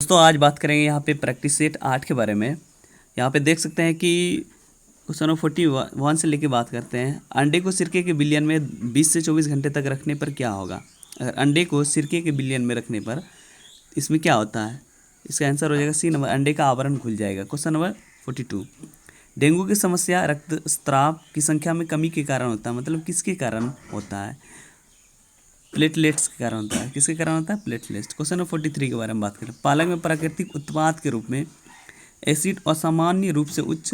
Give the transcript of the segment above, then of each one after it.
दोस्तों आज बात करेंगे यहाँ पे प्रैक्टिस सेट 8 के बारे में। यहाँ पे देख सकते हैं कि क्वेश्चन नंबर 41 से लेके बात करते हैं। अंडे को सिरके के बिलियन में 20 से 24 घंटे तक रखने पर क्या होगा। अगर अंडे को सिरके के बिलियन में रखने पर इसमें क्या होता है। इसका आंसर हो जाएगा सी नंबर, अंडे का आवरण खुल जाएगा। क्वेश्चन नंबर 42, डेंगू की समस्या रक्तस्राव की संख्या में कमी के कारण होता है, मतलब किसके कारण होता है। प्लेटलेट्स के कारण होता है। किसके कारण होता है, प्लेटलेट्स। क्वेश्चन नंबर 43 के बारे में बात करें। पालक में प्राकृतिक उत्पाद के रूप में एसिड असामान्य रूप से उच्च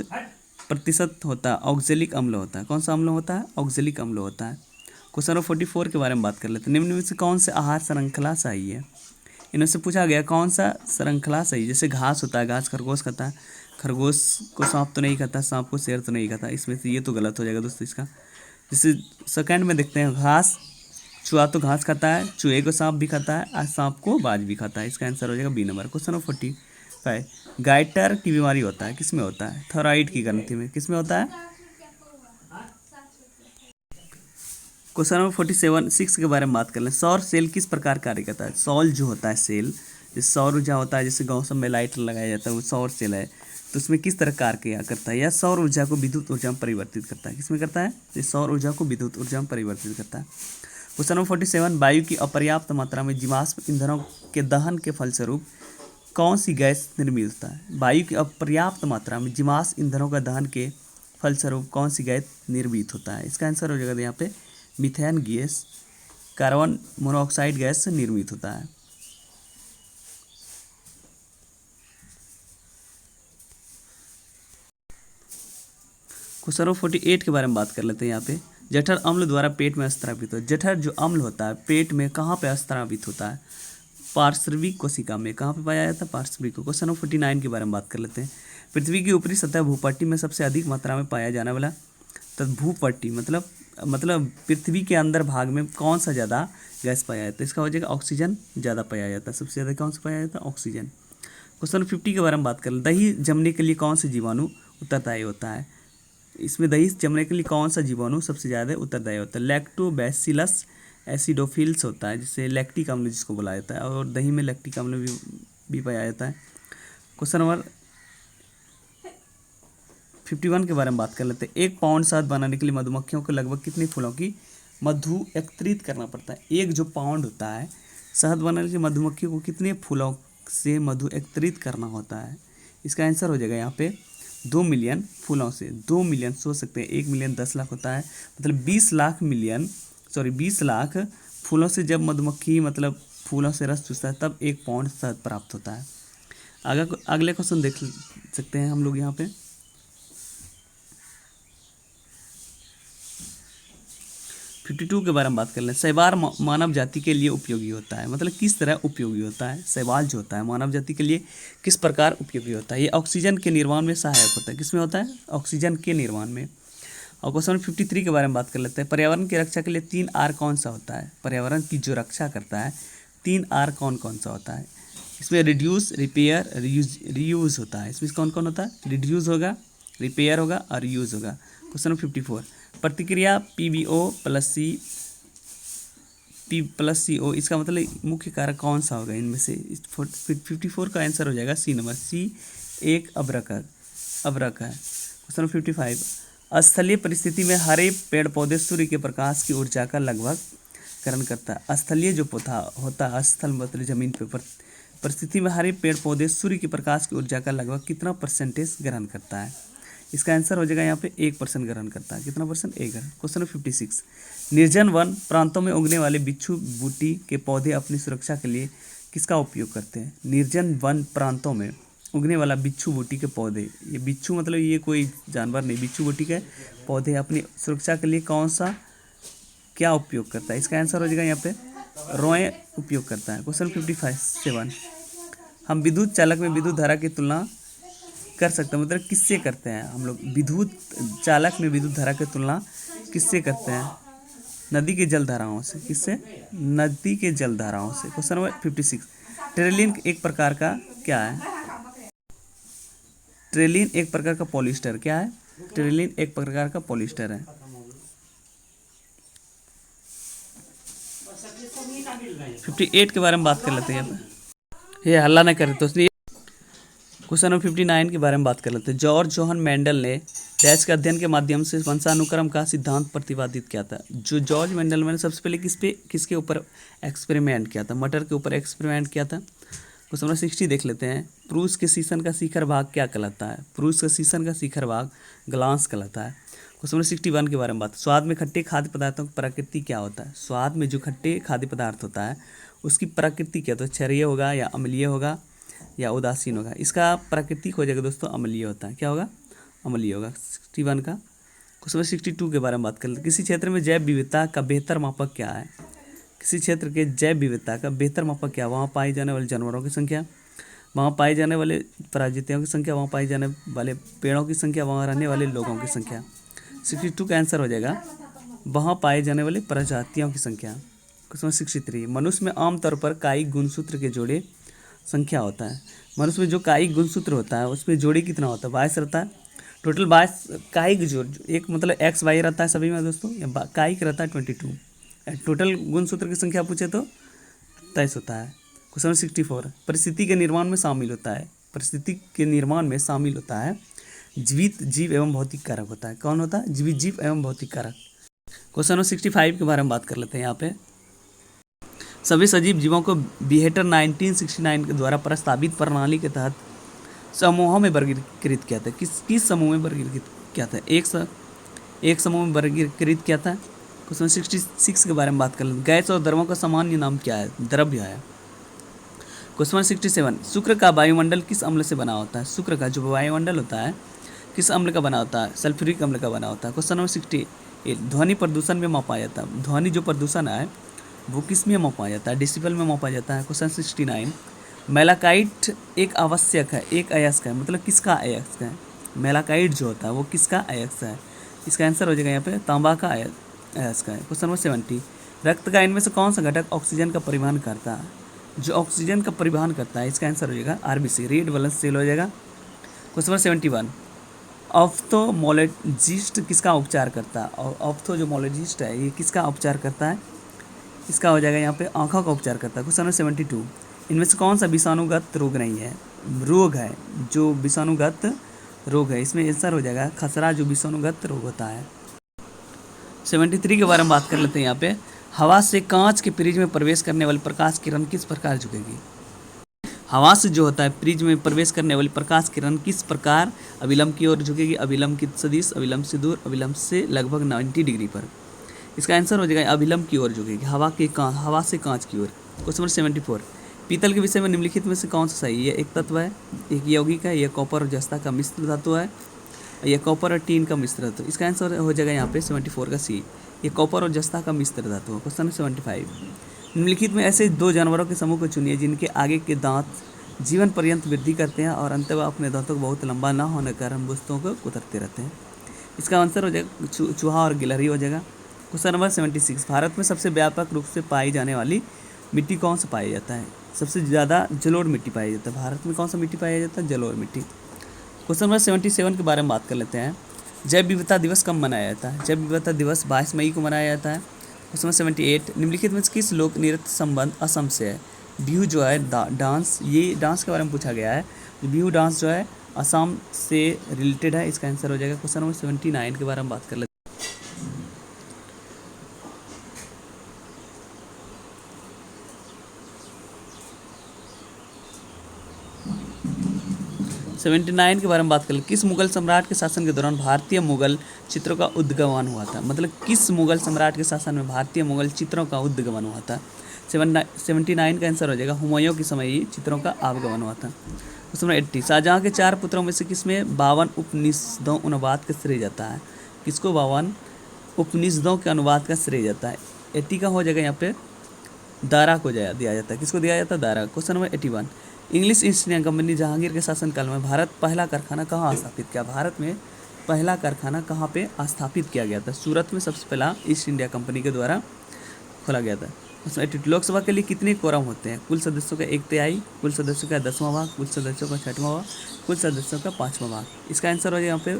प्रतिशत होता है, ऑक्जेलिक अम्ल होता है। कौन सा अम्ल होता है, ऑक्जेलिक अम्ल होता है। क्वेश्चन नंबर 44 के बारे में बात कर लेते हैं। निम्न में से कौन से आहार श्रृंखला सही है। इनमें से पूछा गया कौन सा श्रृंखला सही। जैसे घास होता है, घास खरगोश खाता है, खरगोश को सांप तो नहीं खाता, सांप को शेर तो नहीं खाता। इसमें से ये तो गलत हो जाएगा दोस्तों इसका। जैसे सेकंड में देखते हैं, घास चूहा तो घास खाता है, चूहे को सांप भी खाता है और सांप को बाज भी खाता है। इसका आंसर हो जाएगा B number. Question number 45, goitre की बीमारी होता है, किस में होता है, थायराइड की ग्रंथि में, किस में होता है। क्वेश्चन नंबर 47 के बारे में बात कर लें। सौर सेल किस प्रकार कार्य करता है। सौर जो होता है सेल, जैसे सौर ऊर्जा होता है, जैसे गाँव सब में लाइट लगाया जाता है वो सौर सेल है, तो उसमें किस तरह कार्य किया करता है। या सौर ऊर्जा को विद्युत ऊर्जा में परिवर्तित करता है। किसमें करता है, ये सौर ऊर्जा को विद्युत ऊर्जा में परिवर्तित करता है। क्वेश्चन नंबर 47, वायु की अपर्याप्त मात्रा में जीवाश्म ईंधनों के दहन के फलस्वरूप कौन सी गैस निर्मित होता है। वायु की अपर्याप्त मात्रा में जीवाश्म ईंधनों का दहन के फलस्वरूप कौन सी गैस निर्मित होता है। इसका आंसर हो जाएगा यहाँ पे methane gas, carbon monoxide gas से निर्मित होता है। क्वेश्चन नंबर 48 के बारे में बात कर लेते हैं। यहाँ पे जठर अम्ल द्वारा पेट में स्रावित होता है। जठर जो अम्ल होता है पेट में कहाँ पे स्रावित होता है, पार्श्विक कोशिका में। कहाँ पे पाया जाता है, पार्श्विक। क्वेश्चन नंबर 49 के बारे में बात कर लेते हैं। पृथ्वी की ऊपरी सतह भूपट्टी में सबसे अधिक मात्रा में पाया जाने वाला, तो भूपट्टी मतलब पृथ्वी के अंदर भाग में कौन सा ज़्यादा गैस पाया जाता है। इसका हो जाएगा ऑक्सीजन ज़्यादा पाया जाता है। सबसे ज़्यादा कौन सा पाया जाता है, ऑक्सीजन। क्वेश्चन नंबर 50 के बारे में बात कर लें। दही जमने के लिए कौन सा जीवाणु उत्तरदायी होता है। इसमें दही जमने के लिए कौन सा जीवाणु सबसे ज़्यादा उत्तरदायी होता है। लैक्टोबैसिलस एसिडोफिल्स होता है, जिससे लैक्टिक अम्ल जिसको बोला जाता है, और दही में लैक्टिक अम्ल भी पाया जाता है। क्वेश्चन नंबर 51 के बारे में बात कर लेते हैं। 1 पाउंड शहद बनाने के लिए मधुमक्खियों को लगभग कितने फूलों की मधु एकत्रित करना पड़ता है। एक जो पाउंड होता है शहद बनाने के लिए मधुमक्खियों को कितने फूलों से मधु एकत्रित करना होता है। इसका आंसर हो जाएगा यहाँ पे 2 मिलियन फूलों से। 2 मिलियन सोच सकते हैं, 1 मिलियन 10 लाख होता है, मतलब 20 लाख फूलों से जब मधुमक्खी मतलब फूलों से रस चूसता है तब 1 पाउंड शहद प्राप्त होता है। अगले क्वेश्चन देख सकते हैं हम लोग यहाँ पे। 52 के बारे में बात कर लें। शैवाल मानव जाति के लिए उपयोगी होता है, मतलब किस तरह उपयोगी होता है। शैवाल जो होता है मानव जाति के लिए किस प्रकार उपयोगी होता है। ये ऑक्सीजन के निर्माण में सहायक होता है। किसमें होता है, ऑक्सीजन के निर्माण में। और क्वेश्चन 53 के बारे में बात कर लेते हैं। पर्यावरण की रक्षा के लिए 3 R कौन सा होता है। पर्यावरण की जो रक्षा करता है 3 R कौन कौन सा होता है। इसमें रिड्यूस, रिपेयर, रीयूज़ होता है। इसमें कौन कौन होता है, रिड्यूस होगा, रिपेयर होगा और रीयूज़ होगा। क्वेश्चन 54, प्रतिक्रिया PbO + CO, इसका मतलब मुख्य कारक कौन सा होगा इनमें से। 54 का आंसर हो जाएगा सी नंबर, C एक अब्रक है। क्वेश्चन 55, स्थलीय परिस्थिति में हरे पेड़ पौधे सूर्य के प्रकाश की ऊर्जा का लगभग ग्रहण करता है। स्थलीय जो पौधा होता है, स्थल मतलब जमीन पे परिस्थिति में हरे पेड़ पौधे सूर्य के प्रकाश की ऊर्जा का लगभग कितना % ग्रहण करता है। इसका आंसर हो जाएगा यहाँ पे 1% ग्रहण करता है। कितना %, 1। क्वेश्चन 56, निर्जन वन प्रांतों में उगने वाले बिच्छू बूटी के पौधे अपनी सुरक्षा के लिए किसका उपयोग करते हैं। निर्जन वन प्रांतों में उगने वाला बिच्छू बूटी के पौधे, ये बिच्छू मतलब ये कोई जानवर नहीं, बिच्छू बूटी के पौधे अपनी सुरक्षा के लिए कौन सा क्या उपयोग करता है। इसका आंसर हो जाएगा यहाँ पे रोए उपयोग करता है। क्वेश्चन 57, हम विद्युत चालक में विद्युत धारा की तुलना कर सकते हैं, मतलब किससे करते हैं हम लोग। विद्युत चालक में विद्युत धारा की तुलना किससे करते हैं, नदी के जल धाराओं से। किससे, नदी के जल धाराओं से। क्वेश्चन नंबर 56, ट्रेलिन एक प्रकार का क्या है। ट्रेलिन एक प्रकार का पॉलिस्टर क्या है, ट्रेलिन एक प्रकार का पॉलिस्टर है। 58 के बारे में बात कर लेते हैं यहाँ पे। ये हल्ला न करे तो उसने। क्वेश्चन नंबर 59 के बारे में बात कर लेते हैं। जॉर्ज जोहन मेंडल ने डैश के अध्ययन के माध्यम से वंशानुक्रम का सिद्धांत प्रतिपादित किया था। जो जॉर्ज मेंडल ने सबसे पहले किसके ऊपर एक्सपेरिमेंट किया था? मटर के ऊपर एक्सपेरिमेंट किया था। क्वेश्चन नंबर 60 देख लेते हैं। पुरुष के शीशन का शिखर भाग क्या कहलाता है? पुरुष के शीशन का शिखर भाग ग्लांस कहलाता है। क्वेश्चन नंबर 61 के बारे में बात। स्वाद में खट्टे खाद्य पदार्थों की प्रकृति क्या होता है? स्वाद में जो खट्टे खाद्य पदार्थ होता है उसकी प्रकृति क्या होता है? क्षारीय होगा या अम्लीय होगा या उदासीन होगा? इसका प्राकृतिक हो जाएगा दोस्तों अम्लीय होता है। क्या होगा? अम्लीय होगा। 61 का। क्वेश्चन नंबर 62 के बारे में बात कर लेते हैं। किसी क्षेत्र में जैव विविधता का बेहतर मापक क्या है? किसी क्षेत्र के जैव विविधता का बेहतर मापक क्या? वहाँ पाई जाने वाले जानवरों की संख्या, वहाँ पाए जाने वाले प्रजातियों की संख्या, वहाँ पाई जाने वाले पेड़ों की संख्या, वहाँ रहने वाले लोगों की संख्या। 62 का आंसर हो जाएगा वहाँ पाए जाने वाले प्रजातियों की संख्या। क्वेश्चन 63। मनुष्य में आमतौर पर कायिक गुणसूत्र के जोड़े संख्या होता है। मनुष्य में जो कायिक गुणसूत्र होता है उसमें जोड़ी कितना होता है? 22 रहता है। टोटल 22 कायिक जो एक मतलब एक्स वाई रहता है सभी में दोस्तों, या कायिक रहता है 22। टोटल गुणसूत्र की संख्या पूछे तो 23 होता है। क्वेश्चन 64। परिस्थिति के निर्माण में शामिल होता है। परिस्थिति के निर्माण में शामिल होता है जीवित जीव एवं भौतिक कारक होता है। कौन होता है? जीवित जीव एवं भौतिक कारक। क्वेश्चन 65 के बारे में बात कर लेते हैं। यहाँ पे सभी सजीव जीवों को बिहेटर 1969 के द्वारा प्रस्तावित प्रणाली के तहत समूहों में वर्गीकृत किया था। किस समूह में वर्गीकृत किया था? एक समूह में वर्गीकृत किया था। क्वेश्चन 66 के बारे में बात कर लेते हैं। गैस और द्रवों का सामान्य नाम क्या है? द्रव्य है। क्वेश्चन 67। शुक्र का वायुमंडल किस अम्ल से बना होता है? शुक्र का जो वायुमंडल होता है किस अम्ल का बना होता है? सल्फ्यूरिक अम्ल का बना होता है। Question number 68। ध्वनि प्रदूषण में मापा जाता है। ध्वनि जो प्रदूषण है वो किस में मापा जाता है? डेसिबल में मापा जाता है। क्वेश्चन 69। मेलाकाइट एक आवश्यक है, एक अयस्क है, मतलब किसका अयस्क है? मेलाकाइट जो होता है वो किसका अयस्क है? इसका आंसर हो जाएगा यहाँ पे तांबा का अयस्क है। Question number 70। रक्त का इनमें से कौन सा घटक ऑक्सीजन का परिवहन करता है? जो ऑक्सीजन का परिवहन करता है इसका आंसर हो जाएगा आरबीसी, रेड ब्लड सेल हो जाएगा। Question number 71। ऑप्थोमोलॉजिस्ट किसका उपचार करता है? और ऑप्थोमोलॉजिस्ट है ये किसका उपचार करता है? इसका हो जाएगा यहाँ पे आँखों का उपचार करता है। Question number 72। इनमें से कौन सा विषाणुगत रोग नहीं है? रोग है जो विषाणुगत रोग है, इसमें आंसर हो जाएगा खसरा जो विषाणुगत रोग होता है। 73 के बारे में बात कर लेते हैं। यहाँ पे हवा से कांच के प्रिज्म में प्रवेश करने वाली प्रकाश किरण किस प्रकार झुकेगी? हवा से जो होता है प्रिज्म में प्रवेश करने वाली प्रकाश किरण किस प्रकार अभिलंब की ओर झुकेगी? अभिलंब की सदिश, अभिलंब से दूर, अभिलंब से लगभग 90 डिग्री पर। इसका आंसर हो जाएगा अभिलंब की ओर झुकेगी, हवा से कांच की ओर। Question number 74। पीतल के विषय में निम्नलिखित में से कौन सा सही? ये एक तत्व है, एक यौगिक है, यह कॉपर और जस्ता का मिश्र धातु है, यह कॉपर और टीन का मिश्र धातु। इसका आंसर हो जाएगा यहाँ पे 74 का सी, ये कॉपर और जस्ता का मिश्र धातु है। क्वेश्चन 75। निम्नलिखित में ऐसे दो जानवरों के समूह को चुनिए जिनके आगे के दांत जीवन पर्यंत वृद्धि करते हैं और अंततः अपने दांतों को बहुत लंबा न होने के कारण वस्तुओं को कुतरते रहते हैं। इसका आंसर हो जाएगा चूहा और गिलहरी हो जाएगा। Question number 76। भारत में सबसे व्यापक रूप से पाई जाने वाली मिट्टी कौन सा पाया जाता है? सबसे ज़्यादा जलोढ़ मिट्टी पाया जाता है। भारत में कौन सा मिट्टी पाया जाता है? जलोढ़ मिट्टी। क्वेश्चन नंबर 77 के बारे में बात कर लेते हैं। जैव विविधता दिवस कब मनाया जाता है? जैव विविधता दिवस 22 मई को मनाया जाता है। Question number 78। निम्नलिखित में किस लोक नृत्य संबंध असम से है? बिहू जो है डांस, ये डांस के बारे में पूछा गया है। बिहू डांस जो है असम से रिलेटेड है। इसका आंसर हो जाएगा क्वेश्चन नंबर 79 के बारे में बात कर लेते हैं। 79 के बारे में बात कर ले। किस मुगल सम्राट के शासन के दौरान भारतीय मुगल चित्रों का उद्गमन हुआ था? मतलब किस मुगल सम्राट के शासन में भारतीय मुगल चित्रों का उद्गमन हुआ था? 79 का आंसर हो जाएगा हुमायूं के समय ही चित्रों का आगमन हुआ था। Question number 80। शाहजहाँ के 4 पुत्रों में से किसमें 52 उपनिषदों अनुवाद का श्रेय जाता है? किसको 52 उपनिषदों के अनुवाद का श्रेय जाता है? 80 का हो जाएगा यहाँ पे दारा को दिया जाता है। किसको दिया जाता है? Dara. Question number 81। English east India company Jahangir के शासनकाल में भारत पहला कारखाना कहाँ स्थापित किया? भारत में पहला कारखाना कहाँ पे स्थापित किया गया था? सूरत में सबसे पहला ईस्ट इंडिया कंपनी के द्वारा खोला गया था। उसमें लोकसभा के लिए कितने कोरम होते हैं? कुल सदस्यों का 1/3, कुल सदस्यों का 10वां भाग, कुल सदस्यों का 6वां भाग, कुल सदस्यों का 5वां भाग। इसका आंसर हो जाएगा यहाँ पे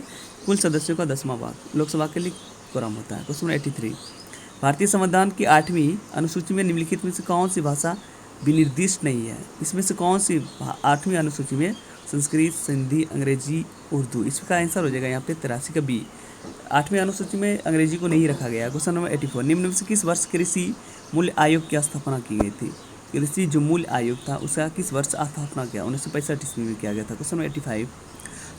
कुल सदस्यों का 10वां भाग लोकसभा के लिए कोरम होता है। क्वेश्चन 83। भारतीय संविधान की 8वीं अनुसूची में निम्नलिखित में से कौन सी भाषा विनिर्दिष्ट नहीं है। इसमें से कौन सी 8वीं अनुसूची में संस्कृत, सिंधी, अंग्रेजी, उर्दू, इसका आंसर हो जाएगा यहाँ पे 83 का बी। 8वीं अनुसूची में अंग्रेजी को नहीं रखा गया। क्वेश्चन नंबर 84, निम्न में से किस वर्ष कृषि मूल्य आयोग की स्थापना की गई थी? कृषि जो मूल्य आयोग था उसका किस वर्ष स्थापना किया? 1965 ईस्वी में किया गया था। क्वेश्चन नंबर 85,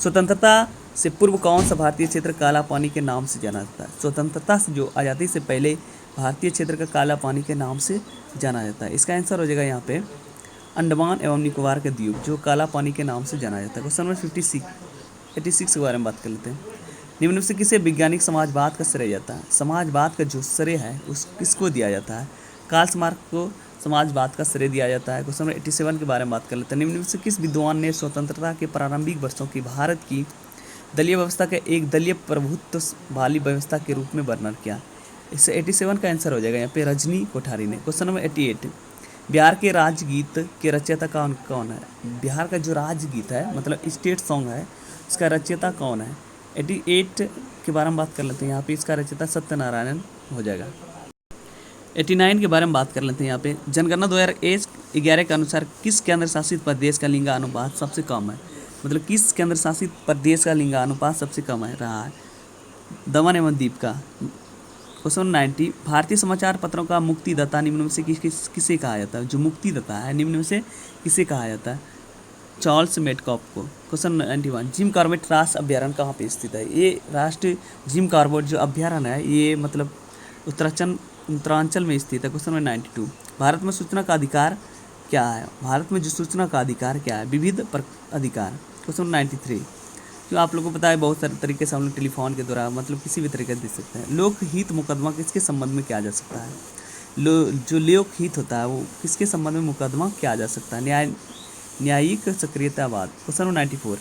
स्वतंत्रता से पूर्व कौन सा भारतीय क्षेत्र काला पानी के नाम से जाना जाता है? स्वतंत्रता से जो आज़ादी से पहले भारतीय क्षेत्र का काला पानी के नाम से जाना जाता है। इसका आंसर हो जाएगा यहाँ पे अंडमान एवं निकोबार के द्वीप, जो काला पानी के नाम से जाना जाता है। क्वेश्चन नंबर 86 के बारे में बात कर लेते हैं। निम्न में से किसे वैज्ञानिक समाजवाद का श्रेय जाता है? समाजवाद का जो श्रेय है उस किसको दिया जाता है? कार्ल मार्क्स को समाजवाद का श्रेय दिया जाता है। क्वेश्चन नंबर 87 के बारे में बात कर लेते हैं। निम्न में से किस विद्वान ने स्वतंत्रता के प्रारंभिक वर्षों की भारत की दलीय व्यवस्था के एक दलीय प्रभुत्व वाली व्यवस्था के रूप में वर्णन किया? इससे 87 का आंसर हो जाएगा यहाँ पे रजनी कोठारी ने। क्वेश्चन नंबर 88, बिहार के राजगीत के रचयिता कौन है? बिहार का जो राजगीत है मतलब स्टेट सॉन्ग है, इसका रचयिता कौन है? 88 के बारे में बात कर लेते हैं। यहाँ पे इसका रचयिता सत्यनारायण हो जाएगा। 89 के बारे में बात कर लेते हैं। यहाँ पे जनगणना 2011 के अनुसार किस केंद्र शासित प्रदेश का लिंगानुपात सबसे कम है? मतलब किस केंद्र शासित प्रदेश का लिंगानुपात सबसे कम है रहा है? दमन एवं दीव का। क्वेश्चन 90, भारतीय समाचार पत्रों का मुक्तिदाता निम्न में से किसे कहा जाता है? जो मुक्तिदाता है निम्न में से किसे कहा जाता है? चार्ल्स मेडकॉफ को। क्वेश्चन 91, जिम कॉर्बेट राष्ट्रीय अभ्यारण्य कहाँ पे स्थित है? ये राष्ट्रीय जिम कॉर्बेट जो अभ्यारण्य है ये मतलब उत्तरांचल में स्थित है। क्वेश्चन नंबर 92, भारत में सूचना का अधिकार क्या है? भारत में जो सूचना का अधिकार क्या है? विविध अधिकार। क्वेश्चन 93, जो आप लोगों को पता है बहुत सारे तरीके से हम लोग टेलीफोन के द्वारा मतलब किसी भी तरीके से दे सकते हैं। लोकहित मुकदमा किसके संबंध में किया जा सकता है? जो लोकहित होता है वो किसके संबंध में मुकदमा किया जा सकता है? न्यायिक सक्रियतावाद। क्वेश्चन 94,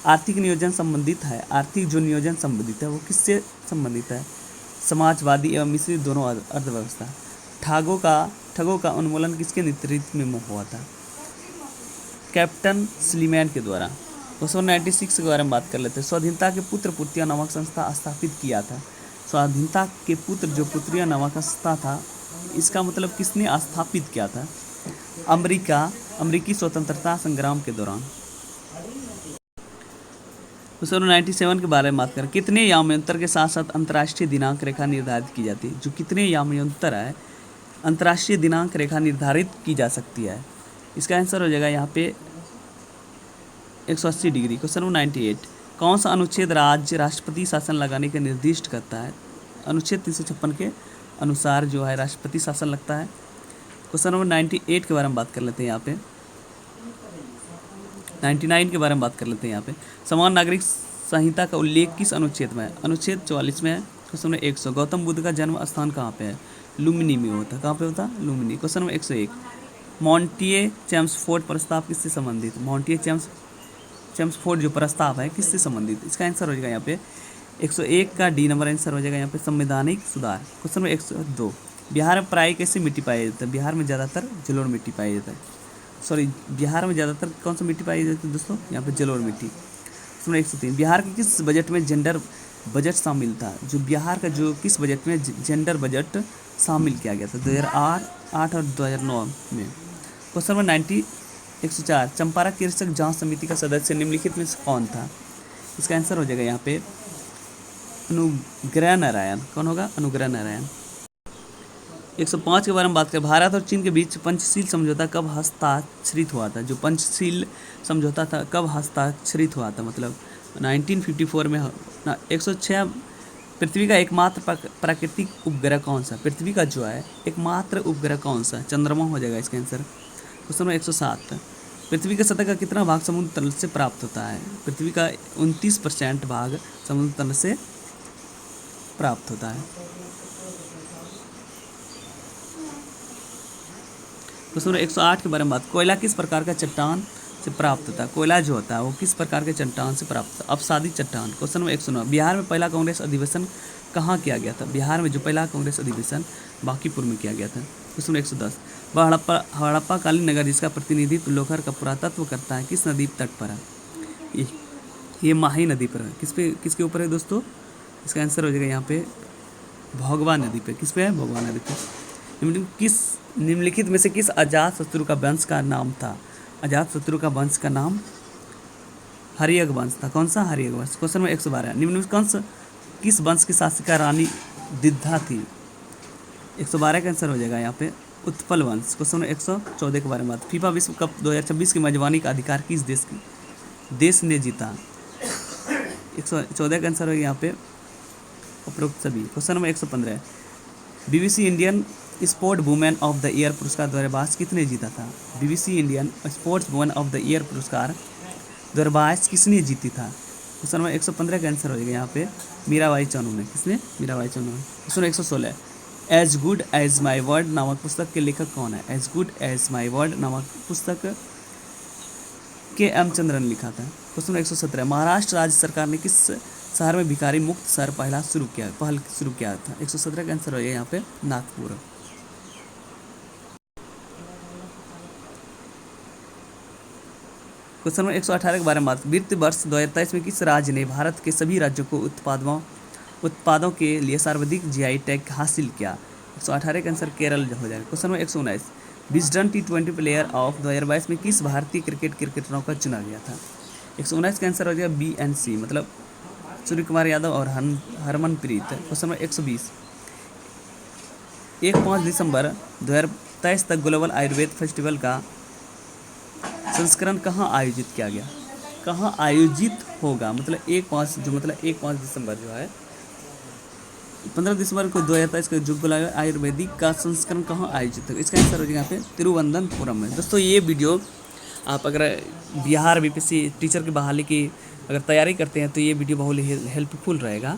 आर्थिक नियोजन संबंधित है। आर्थिक जो नियोजन संबंधित है वो किससे संबंधित है? समाजवादी एवं मिश्रित दोनों अर्थव्यवस्था। ठगों का उन्मूलन किसके नेतृत्व में हुआ था? कैप्टन स्लीमैन के द्वारा। क्वेश्चन 96 के बारे में बात कर लेते हैं। स्वाधीनता के पुत्र पुत्रियां नामक संस्था स्थापित किया था। स्वाधीनता के पुत्र जो पुत्रियां नामक संस्था था इसका मतलब किसने स्थापित किया था? अमेरिकी स्वतंत्रता संग्राम के दौरान। क्वेश्चन 97 के बारे में बात करें। कितने याम्यांतर के साथ साथ अंतर्राष्ट्रीय दिनांक रेखा निर्धारित की जाती है? जो कितने याम्यांतर है अंतर्राष्ट्रीय दिनांक रेखा निर्धारित की जा सकती है? इसका आंसर हो जाएगा यहाँ पे 180 डिग्री। क्वेश्चन 98, कौन सा अनुच्छेद राज्य राष्ट्रपति शासन लगाने का निर्दिष्ट करता है? अनुच्छेद 356 के अनुसार जो है राष्ट्रपति शासन लगता है। क्वेश्चन नंबर 98 के बारे में बात कर लेते हैं। यहाँ पे 99 के बारे में बात कर लेते हैं। यहाँ पे समान नागरिक संहिता का उल्लेख किस अनुच्छेद में है? अनुच्छेद 44 में है। क्वेश्चन नंबर 100, गौतम बुद्ध का जन्म स्थान कहाँ पे है? लुम्बिनी में होता है। कहाँ पे होता है? लुम्बिनी। क्वेश्चन नंबर 101, मॉन्टिए चेम्सफोर्ड प्रस्ताव किससे संबंधित? मॉन्टिए चेम्सफोर्ड जो प्रस्ताव है किससे संबंधित? इसका आंसर हो जाएगा यहाँ पे 101 का डी नंबर आंसर हो जाएगा यहाँ पे संवैधानिक सुधार। क्वेश्चन नंबर 102, बिहार में प्राय कैसी मिट्टी पाई जाती है? बिहार में ज़्यादातर जलोढ़ मिट्टी पाई जाता है। बिहार में ज़्यादातर कौन सा मिट्टी पाई जाती है दोस्तों? यहाँ पे जलोढ़ मिट्टी। क्वेश्चन नंबर 103, बिहार के किस बजट में जेंडर बजट शामिल था? जो बिहार का जो किस बजट में जेंडर बजट शामिल किया गया था? 2008 और 2009 में। क्वेश्चन नंबर 104, चंपारण कृषक जांच समिति का सदस्य निम्नलिखित में से कौन था? इसका आंसर हो जाएगा यहाँ पे अनुग्रह नारायण। कौन होगा? अनुग्रह नारायण। 105 के बारे में बात करें। भारत और चीन के बीच पंचशील समझौता कब हस्ताक्षरित हुआ था? जो पंचशील समझौता था कब हस्ताक्षरित हुआ था? मतलब 1954 में। 106, पृथ्वी का एकमात्र प्राकृतिक उपग्रह कौन सा? पृथ्वी का जो है एकमात्र उपग्रह कौन सा? चंद्रमा हो जाएगा इसका आंसर। क्वेश्चन नंबर 107, पृथ्वी के सतह का कितना भाग समुद्र तल से प्राप्त होता है? पृथ्वी का 29% भाग समुद्र तल से प्राप्त होता है। क्वेश्चन नंबर 108 के बारे में बात, कोयला किस प्रकार का चट्टान से प्राप्त होता है? कोयला जो होता है वो किस प्रकार के चट्टान से प्राप्त होता है? अपसादी चट्टान। क्वेश्चन नंबर 109, बिहार में पहला कांग्रेस अधिवेशन कहाँ किया गया था? बिहार में जो पहला कांग्रेस अधिवेशन बांकीपुर में किया गया था। क्वेश्चन नंबर 110, हड़प्पा कालीन नगर जिसका प्रतिनिधित्व लोहर का पुरातत्व करता है किस नदी तट पर है? ये माही नदी पर है। किसके ऊपर है दोस्तों? इसका आंसर हो जाएगा यहाँ पे भोगवा नदी पे। किस पे है? भोगवा नदी पे। किस निम्नलिखित में से किस अजातशत्रु का वंश का नाम था? अजातशत्रु का वंश का नाम हर्यक वंश था। कौन सा? हर्यक वंश। क्वेश्चन नंबर 112, निम्न में कौन सा किस वंश की शासिका रानी दिद्धा थी? 112 का आंसर हो जाएगा यहाँ पे उत्पल वंश। क्वेश्चन नंबर 114 के बारे में बात। फीफा विश्व कप 2026 की मेजबानी का अधिकार किस देश ने जीता? 114 का आंसर हो यहाँ पे उपरोक्त सभी। Question number 115, BBC Indian sport women of the year पुरस्कार 2022 किसने जीता था? BBC Indian sports women of the year पुरस्कार 2022 किसने जीती था? क्वेश्चन नंबर 115 का आंसर हो जाएगा यहाँ पे मीराबाई चानू ने। किसने? मीराबाई चानू ने। Question 116, as good as my word नामक पुस्तक के लेखक कौन है? As good as my word नामक पुस्तक KM चंद्रन ने लिखा था। क्वेश्चन 117, महाराष्ट्र राज्य सरकार ने किस शहर में भिखारी मुक्त शहर पहल शुरू किया था? 117 का आंसर हो गया यहाँ पे नागपुर। क्वेश्चन नंबर 118 के बारे में बात। वित्त वर्ष 2023 में किस राज्य ने भारत के सभी राज्यों को उत्पादों के लिए सर्वाधिक GI टैग हासिल किया? 118 का आंसर केरल हो जाएगा। Question number 119, Wisden T20 player of 2022 में किस भारतीय क्रिकेटरों का चुना गया था? 119 का आंसर हो जाएगा BNC मतलब सूर्य कुमार यादव और हरमनप्रीत। क्वेश्चन नंबर 120, 1-5 दिसंबर 2023 तक ग्लोबल आयुर्वेद फेस्टिवल का संस्करण कहाँ आयोजित किया गया? कहाँ आयोजित होगा? मतलब 1-5 दिसंबर जो है 15 दिसंबर को 2023 का जो ग्लोबल आयुर्वेदिक का संस्करण कहाँ आयोजित होगा? इसका आंसर हो जाएगा यहाँ पे तिरुवनंतपुरम में। दोस्तों ये वीडियो आप अगर बिहार BPSC टीचर की बहाली की अगर तैयारी करते हैं तो ये वीडियो बहुत हेल्पफुल रहेगा।